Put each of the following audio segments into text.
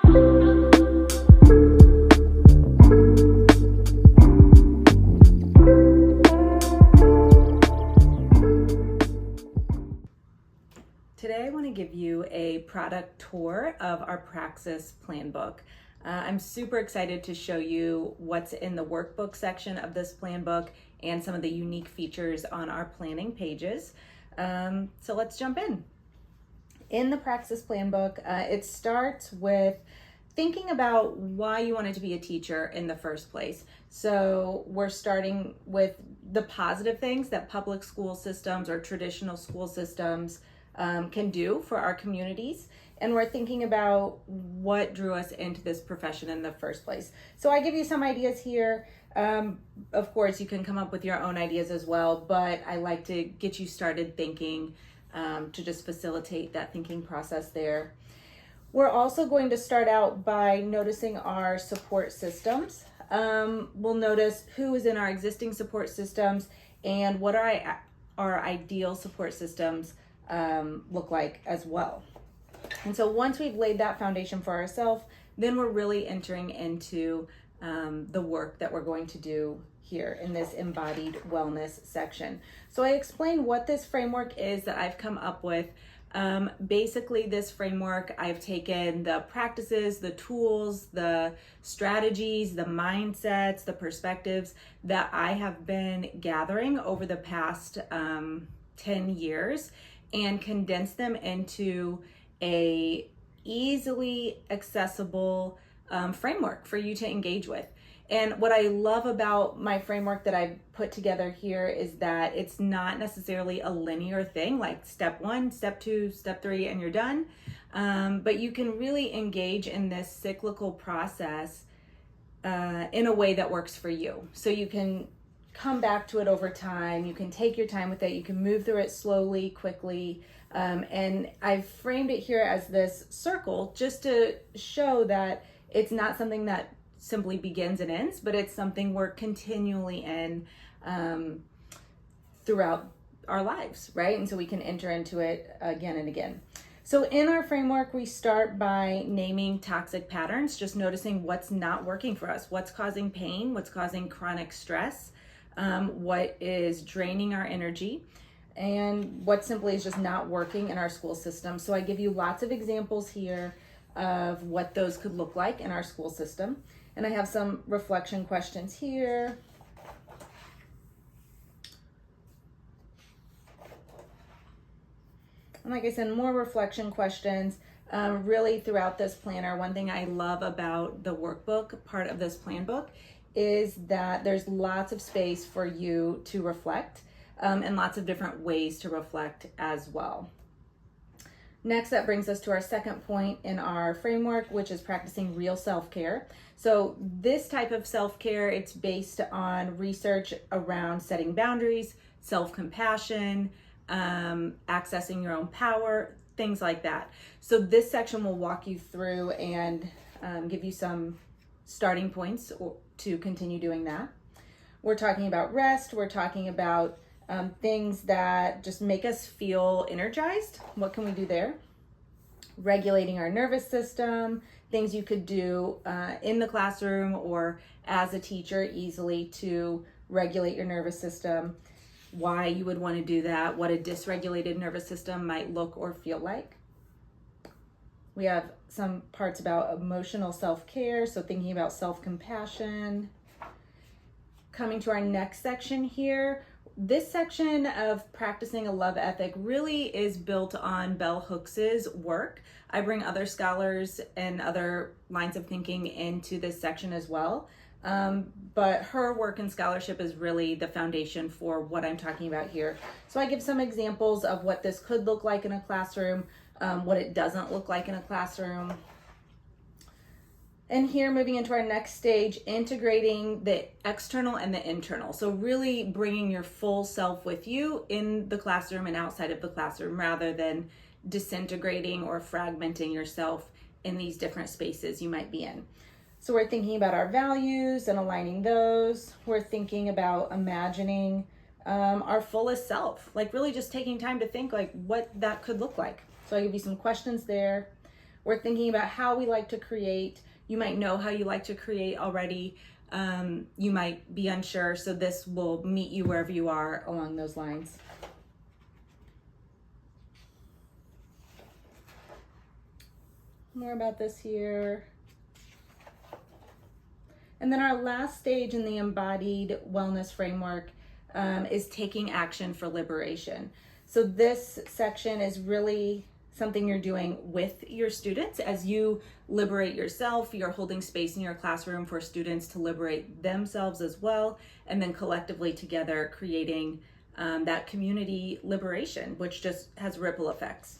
Today I want to give you a product tour of our Praxis plan book. I'm super excited to show you what's in the workbook section of this plan book and some of the unique features on our planning pages. So let's jump in. In the Praxis plan book, it starts with thinking about why you wanted to be a teacher in the first place. So we're starting with the positive things that public school systems or traditional school systems can do for our communities. And we're thinking about what drew us into this profession in the first place. So I give you some ideas here. Of course, you can come up with your own ideas as well, but I like to get you started thinking to just facilitate that thinking process there. We're also going to start out by noticing our support systems. We'll notice who is in our existing support systems and what our ideal support systems look like as well. And so once we've laid that foundation for ourselves, then we're really entering into the work that we're going to do here in this embodied wellness section. So I explain what this framework is that I've come up with. Basically, this framework, I've taken the practices, the tools, the strategies, the mindsets, the perspectives that I have been gathering over the past 10 years and condense them into a easily accessible framework for you to engage with. And what I love about my framework that I've put together here is that it's not necessarily a linear thing, like step 1, step 2, step 3, and you're done. But you can really engage in this cyclical process in a way that works for you. So you can come back to it over time. You can take your time with it. You can move through it slowly, quickly. And I've framed it here as this circle just to show that it's not something that simply begins and ends, but it's something we're continually in throughout our lives, right? And so we can enter into it again and again. So in our framework, we start by naming toxic patterns, just noticing what's not working for us, what's causing pain, what's causing chronic stress, what is draining our energy, and what simply is just not working in our school system. So I give you lots of examples here of what those could look like in our school system. And I have some reflection questions here. And like I said, more reflection questions really throughout this planner. One thing I love about the workbook part of this plan book is that there's lots of space for you to reflect and lots of different ways to reflect as well. Next, that brings us to our second point in our framework, which is practicing real self-care. So this type of self-care, it's based on research around setting boundaries, self-compassion, accessing your own power, things like that. So this section will walk you through and give you some starting points to continue doing that. We're talking about rest. We're talking about things that just make us feel energized. What can we do there? Regulating our nervous system, things you could do in the classroom or as a teacher easily to regulate your nervous system, why you would want to do that, what a dysregulated nervous system might look or feel like. We have some parts about emotional self-care, so thinking about self-compassion. Coming to our next section here, this section of practicing a love ethic really is built on Bell Hooks's work. I bring other scholars and other lines of thinking into this section as well. But her work and scholarship is really the foundation for what I'm talking about here. So I give some examples of what this could look like in a classroom, what it doesn't look like in a classroom. And here, moving into our next stage, integrating the external and the internal. So really bringing your full self with you in the classroom and outside of the classroom, rather than disintegrating or fragmenting yourself in these different spaces you might be in. So we're thinking about our values and aligning those. We're thinking about imagining our fullest self, like really just taking time to think like what that could look like. So I'll give you some questions there. we're thinking about how we like to create. You might know how you like to create already. You might be unsure, so this will meet you wherever you are along those lines. More about this here. And then our last stage in the embodied wellness framework is taking action for liberation. So this section is really something you're doing with your students. As you liberate yourself, you're holding space in your classroom for students to liberate themselves as well, and then collectively together creating that community liberation, which just has ripple effects.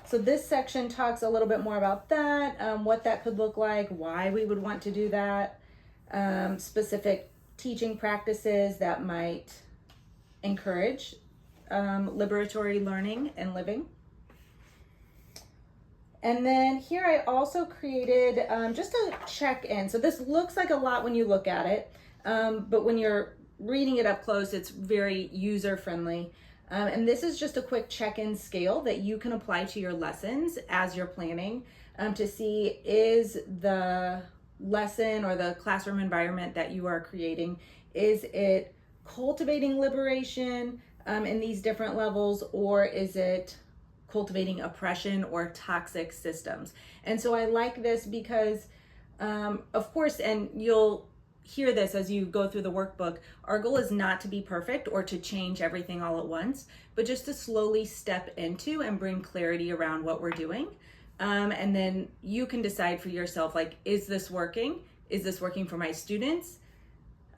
So this section talks a little bit more about that, what that could look like, why we would want to do that, specific teaching practices that might encourage liberatory learning and living. And then here I also created just a check-in. So this looks like a lot when you look at it, but when you're reading it up close, it's very user-friendly. And this is just a quick check-in scale that you can apply to your lessons as you're planning to see, is the lesson or the classroom environment that you are creating, is it cultivating liberation in these different levels, or is it cultivating oppression or toxic systems? And so I like this because, of course, and you'll hear this as you go through the workbook, our goal is not to be perfect or to change everything all at once, but just to slowly step into and bring clarity around what we're doing. And then you can decide for yourself, like, is this working? Is this working for my students?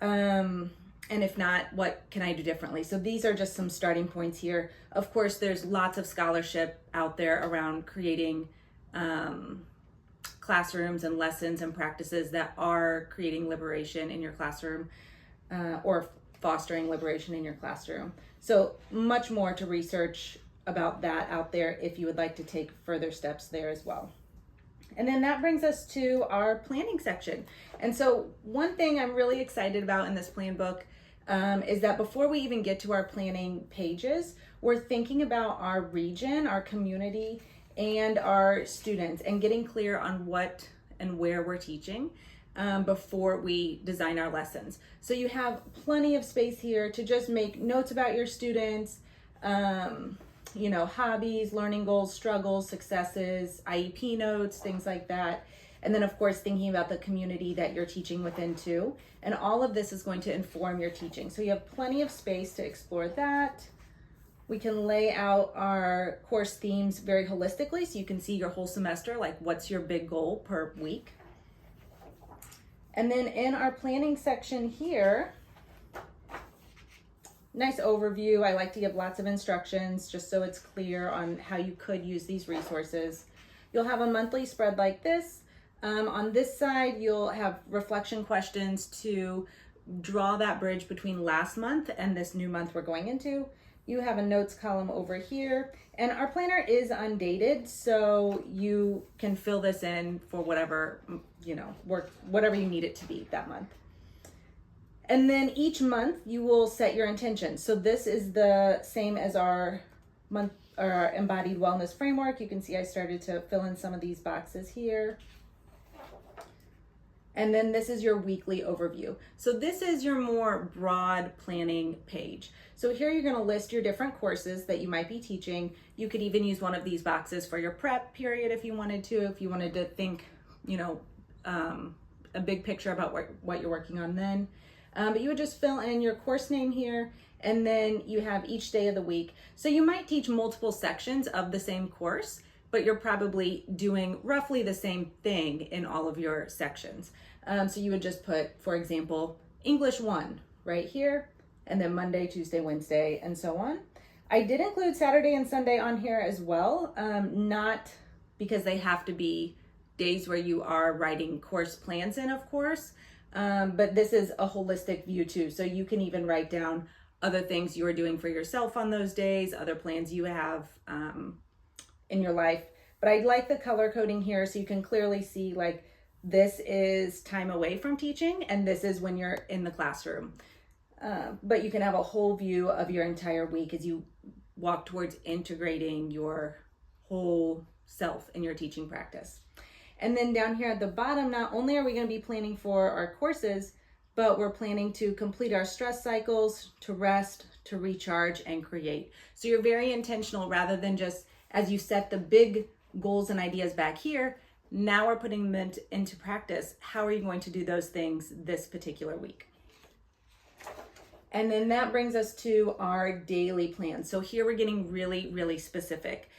And if not, what can I do differently? So these are just some starting points here. Of course, there's lots of scholarship out there around creating classrooms and lessons and practices that are creating liberation in your classroom or fostering liberation in your classroom. So much more to research about that out there if you would like to take further steps there as well. And then that brings us to our planning section. And so one thing I'm really excited about in this plan book is that before we even get to our planning pages, we're thinking about our region, our community, and our students, and getting clear on what and where we're teaching before we design our lessons. So you have plenty of space here to just make notes about your students, you know, hobbies, learning goals, struggles, successes, IEP notes, things like that. And then of course, thinking about the community that you're teaching within too. And all of this is going to inform your teaching. So you have plenty of space to explore that. We can lay out our course themes very holistically so you can see your whole semester, like what's your big goal per week. And then in our planning section here, nice overview. I like to give lots of instructions just so it's clear on how you could use these resources. You'll have a monthly spread like this. On this side, you'll have reflection questions to draw that bridge between last month and this new month we're going into. You have a notes column over here, and our planner is undated, so you can fill this in for whatever, you know, whatever you need it to be that month. And then each month you will set your intentions. So this is the same as our month or our embodied wellness framework. You can see I started to fill in some of these boxes here. And then this is your weekly overview. So this is your more broad planning page. So here you're gonna list your different courses that you might be teaching. You could even use one of these boxes for your prep period if you wanted to think, you know, a big picture about what you're working on then. But you would just fill in your course name here, and then you have each day of the week. So you might teach multiple sections of the same course, but you're probably doing roughly the same thing in all of your sections. So you would just put, for example, English 1 right here, and then Monday, Tuesday, Wednesday, and so on. I did include Saturday and Sunday on here as well, not because they have to be days where you are writing course plans in, of course, but this is a holistic view too. So you can even write down other things you are doing for yourself on those days, other plans you have in your life. But I like the color coding here so you can clearly see, like, this is time away from teaching and this is when you're in the classroom. But you can have a whole view of your entire week as you walk towards integrating your whole self in your teaching practice. And then down here at the bottom, not only are we going to be planning for our courses, but we're planning to complete our stress cycles, to rest, to recharge, and create. So you're very intentional rather than just as you set the big goals and ideas back here, now we're putting them into practice. How are you going to do those things this particular week? And then that brings us to our daily plan. So here we're getting really, really specific.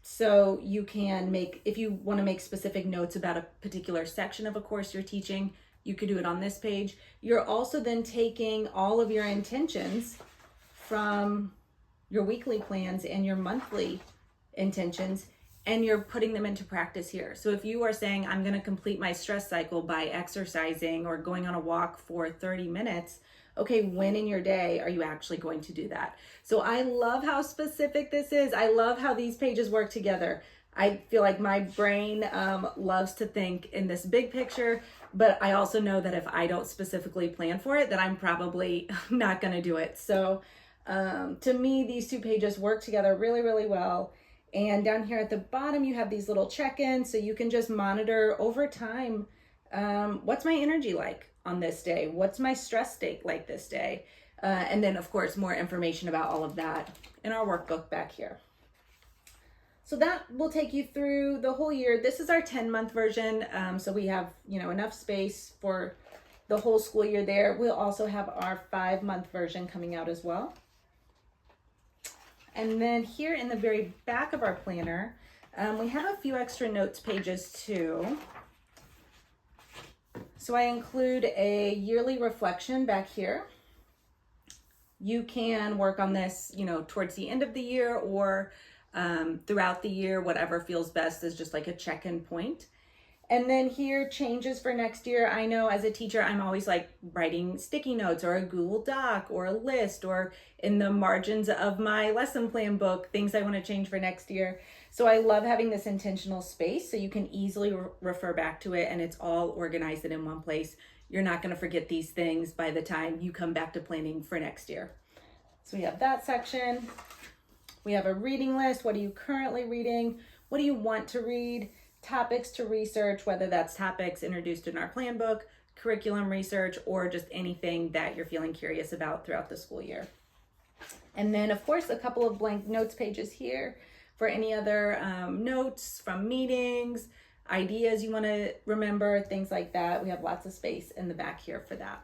So you can make, if you want to make specific notes about a particular section of a course you're teaching, you could do it on this page. You're also then taking all of your intentions from your weekly plans and your monthly intentions, and you're putting them into practice here. So if you are saying, I'm going to complete my stress cycle by exercising or going on a walk for 30 minutes, okay, when in your day are you actually going to do that? So I love how specific this is. I love how these pages work together. I feel like my brain loves to think in this big picture, but I also know that if I don't specifically plan for it, that I'm probably not going to do it. So to me, these two pages work together really, really well. And down here at the bottom, you have these little check-ins, so you can just monitor over time, what's my energy like on this day? What's my stress state like this day? And then, of course, more information about all of that in our workbook back here. So that will take you through the whole year. This is our 10-month version, so we have enough space for the whole school year there. We'll also have our 5-month version coming out as well. And then here in the very back of our planner, we have a few extra notes pages too. So I include a yearly reflection back here. You can work on this, towards the end of the year or throughout the year, whatever feels best is just like a check-in point. And then here, changes for next year. I know as a teacher, I'm always like writing sticky notes or a Google Doc or a list or in the margins of my lesson plan book, things I want to change for next year. So I love having this intentional space so you can easily refer back to it and it's all organized and in one place. You're not going to forget these things by the time you come back to planning for next year. So we have that section. We have a reading list. What are you currently reading? What do you want to read? Topics to research, whether that's topics introduced in our plan book, curriculum research, or just anything that you're feeling curious about throughout the school year. And then, of course, a couple of blank notes pages here for any other notes from meetings, ideas you want to remember, things like that. We have lots of space in the back here for that.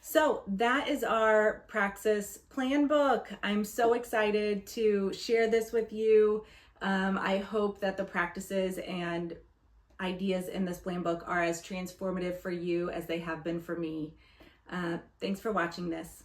So that is our Praxis plan book. I'm so excited to share this with you. I hope that the practices and ideas in this plan book are as transformative for you as they have been for me. Thanks for watching this.